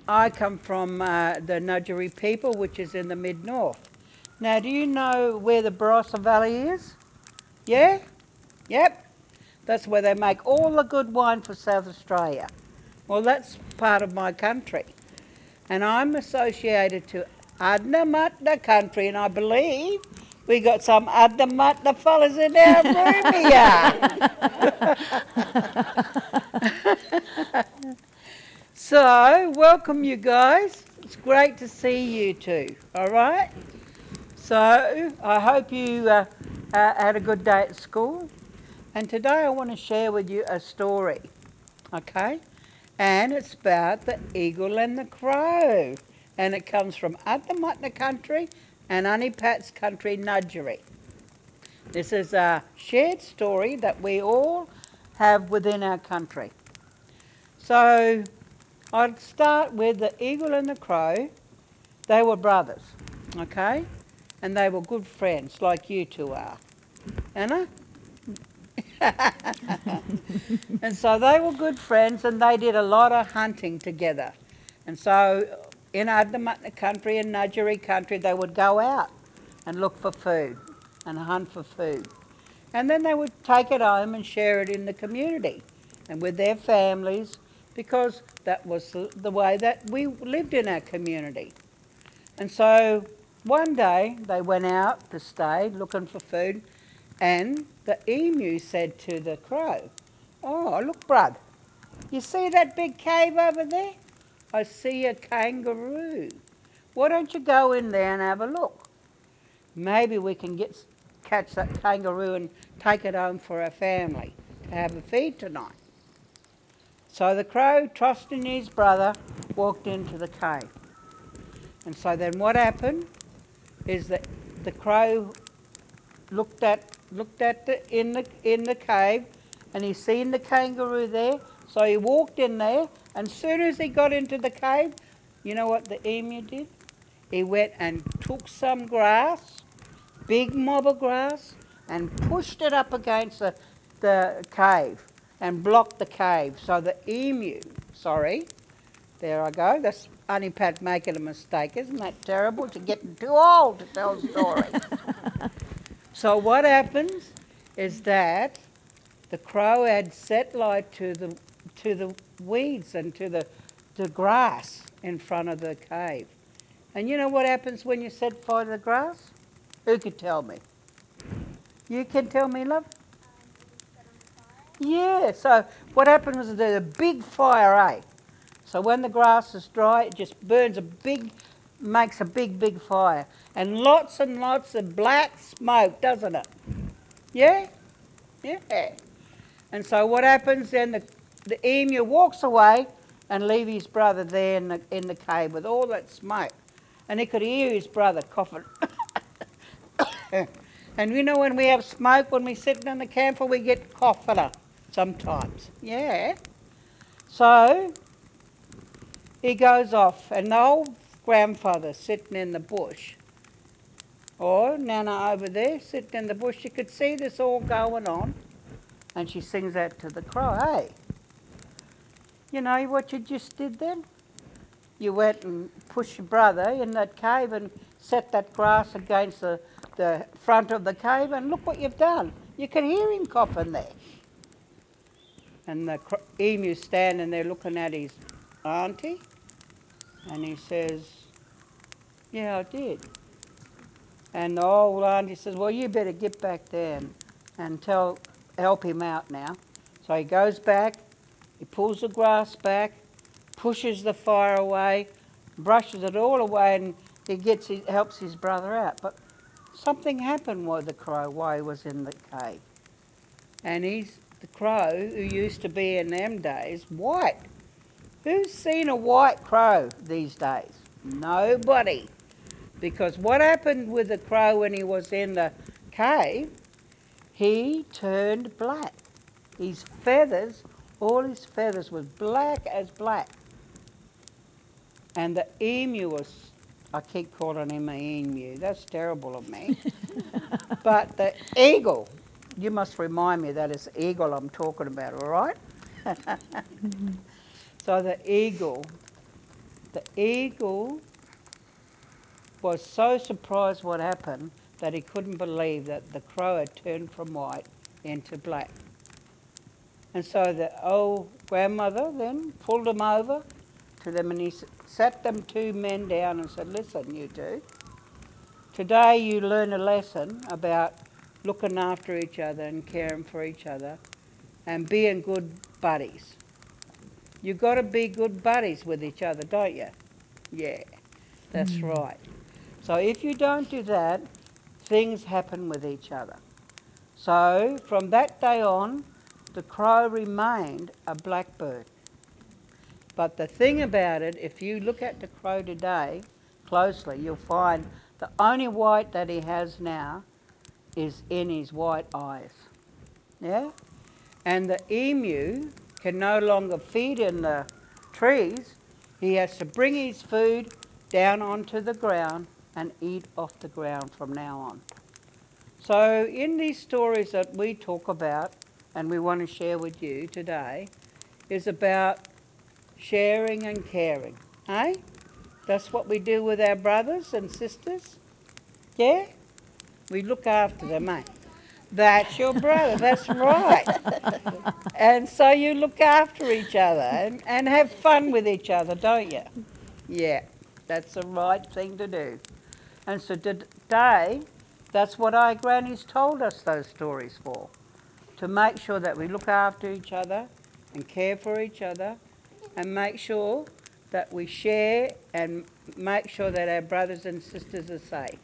I come from the Ngadjuri people, which is in the mid-north. Now, do you know where the Barossa Valley is? Yeah? Yep. That's where they make all the good wine for South Australia. Well, that's part of my country. And I'm associated to Adnamatna country, and I believe we got some Adnamatna fellas in our room here. So, welcome you guys. It's great to see you two, all right? So, I hope you had a good day at school. And today I want to share with you a story, okay? And it's about the eagle and the crow. And it comes from Adnamatna country and Aunty Pat's country, Ngadjuri. This is a shared story that we all have within our country. So I'd start with the eagle and the crow. They were brothers, okay? And they were good friends like you two are. Anna? And so they were good friends and they did a lot of hunting together. And so in Adnamatna country and Ngadjuri country they would go out and look for food and hunt for food. And then they would take it home and share it in the community and with their families, because that was the way that we lived in our community. And so one day they went out to stay looking for food, and the emu said to the crow, "Oh, look, Brud, you see that big cave over there? I see a kangaroo. Why don't you go in there and have a look? Maybe we can catch that kangaroo and take it home for our family to have a feed tonight." So the crow, trusting his brother, walked into the cave. And so then what happened is that the crow looked in the cave, and he seen the kangaroo there. So he walked in there, and as soon as he got into the cave, you know what the emu did? He went and took some grass, big mob of grass, and pushed it up against the cave and blocked the cave. So the emu, there I go, that's Aunty Pat making a mistake. Isn't that terrible? To get too old to tell a story. So what happens is that the crow had set light to the weeds and to the grass in front of the cave. And you know what happens when you set fire to the grass? Who could tell me? You can tell me, love? Yeah, so what happened was there's a big fire, eh? So when the grass is dry, it just burns makes a big fire. And lots of black smoke, doesn't it? Yeah? Yeah. And so what happens then, the emu walks away and leaves his brother there in the cave with all that smoke. And he could hear his brother coughing. And you know when we have smoke, when we're sitting in the campfire, we get coughing sometimes. Yeah. So he goes off, and the old grandfather sitting in the bush, or Nana over there sitting in the bush, she could see this all going on, and she sings out to the crow, "Hey, you know what you just did then? You went and pushed your brother in that cave and set that grass against the front of the cave, and look what you've done. You can hear him coughing there." And the emu's standing there looking at his auntie, and he says, "Yeah, I did." And the old auntie says, "Well, you better get back there and help him out now." So he goes back, he pulls the grass back, pushes the fire away, brushes it all away, and he helps his brother out. But something happened while he was in the cave. And the crow, who used to be in them days, white. Who's seen a white crow these days? Nobody. Because what happened with the crow when he was in the cave, he turned black. His feathers, all his feathers was black as black. And the emu was, I keep calling him an emu, that's terrible of me. But the eagle, you must remind me that it's eagle I'm talking about, all right? So the eagle the eagle was so surprised what happened that he couldn't believe that the crow had turned from white into black. And so the old grandmother then pulled him over to them and he sat them two men down and said, listen, you two, today you learn a lesson about looking after each other and caring for each other and being good buddies. You've got to be good buddies with each other, don't you? Yeah, that's right. So if you don't do that, things happen with each other. So from that day on, the crow remained a blackbird. But the thing about it, if you look at the crow today closely, you'll find the only white that he has now is in his white eyes. Yeah? And the emu can no longer feed in the trees. He has to bring his food down onto the ground and eat off the ground from now on. So in these stories that we talk about and we want to share with you today is about sharing and caring. Eh? That's what we do with our brothers and sisters. Yeah? We look after them, eh? That's your brother, that's right. And so you look after each other and have fun with each other, don't you? Yeah, that's the right thing to do. And so today, that's what our grannies told us those stories for. To make sure that we look after each other and care for each other and make sure that we share and make sure that our brothers and sisters are safe.